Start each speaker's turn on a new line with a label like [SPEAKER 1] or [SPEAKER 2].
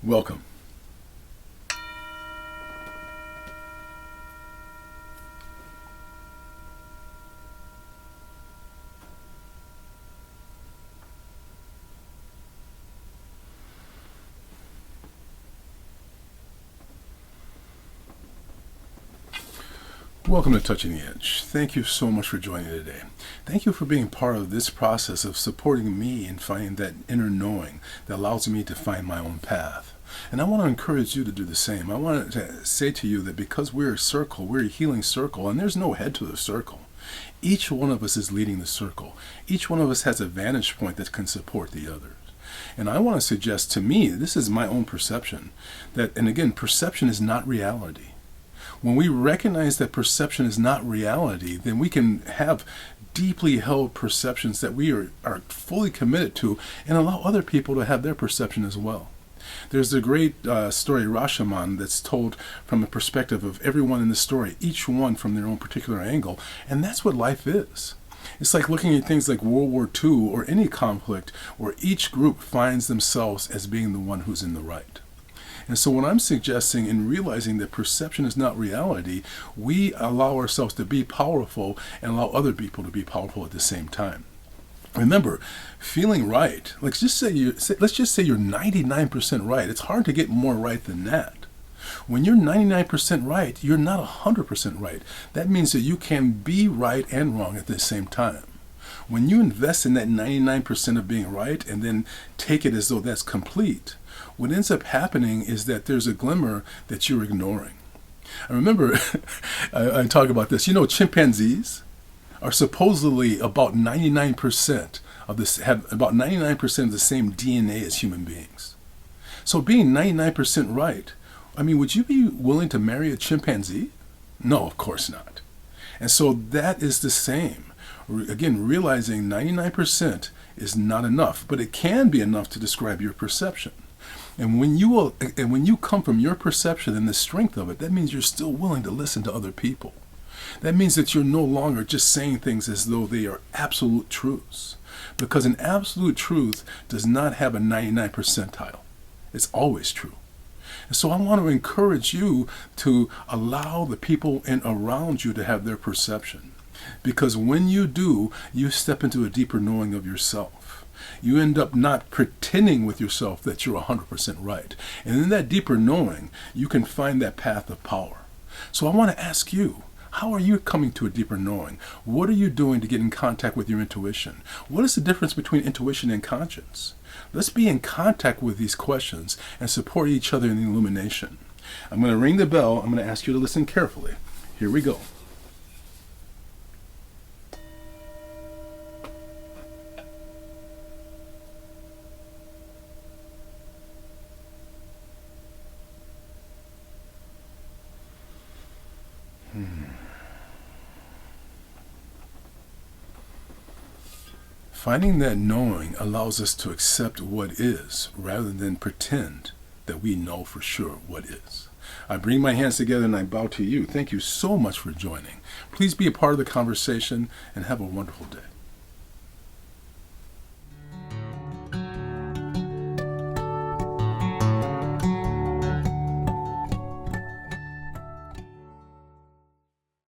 [SPEAKER 1] Welcome. Welcome to Touching the Edge. Thank you so much for joining today. Thank you for being part of this process of supporting me in finding that inner knowing that allows me to find my own path. And I want to encourage you to do the same. I want to say to you that because we're a circle, we're a healing circle, and there's no head to the circle. Each one of us is leading the circle. Each one of us has a vantage point that can support the others. And I want to suggest to me, this is my own perception, that, and again, perception is not reality. When we recognize that perception is not reality, then we can have deeply held perceptions that we are fully committed to and allow other people to have their perception as well. There's a great story, Rashomon, that's told from the perspective of everyone in the story, each one from their own particular angle, and that's what life is. It's like looking at things like World War II or any conflict where each group finds themselves as being the one who's in the right. And so what I'm suggesting in realizing that perception is not reality, we allow ourselves to be powerful and allow other people to be powerful at the same time. Remember, feeling right, let's just say you're 99% right. It's hard to get more right than that. When you're 99% right, you're not 100% right. That means that you can be right and wrong at the same time. When you invest in that 99% of being right and then take it as though that's complete, what ends up happening is that there's a glimmer that you're ignoring. I remember, I talk about this, chimpanzees are supposedly about 99% of this, have about 99% of the same DNA as human beings. So being 99% right, would you be willing to marry a chimpanzee? No, of course not. And so that is the same. Again, realizing 99% is not enough, but it can be enough to describe your perception. And when you come from your perception and the strength of it, that means you're still willing to listen to other people. That means that you're no longer just saying things as though they are absolute truths. Because an absolute truth does not have a 99 percentile. It's always true. And so I want to encourage you to allow the people around you to have their perception. Because when you do, you step into a deeper knowing of yourself. You end up not pretending with yourself that you're 100% right. And in that deeper knowing, you can find that path of power. So I want to ask you, how are you coming to a deeper knowing? What are you doing to get in contact with your intuition? What is the difference between intuition and conscience? Let's be in contact with these questions and support each other in the illumination. I'm going to ring the bell. I'm going to ask you to listen carefully. Here we go. Finding that knowing allows us to accept what is rather than pretend that we know for sure what is. I bring my hands together and I bow to you. Thank you so much for joining. Please be a part of the conversation and have a wonderful day.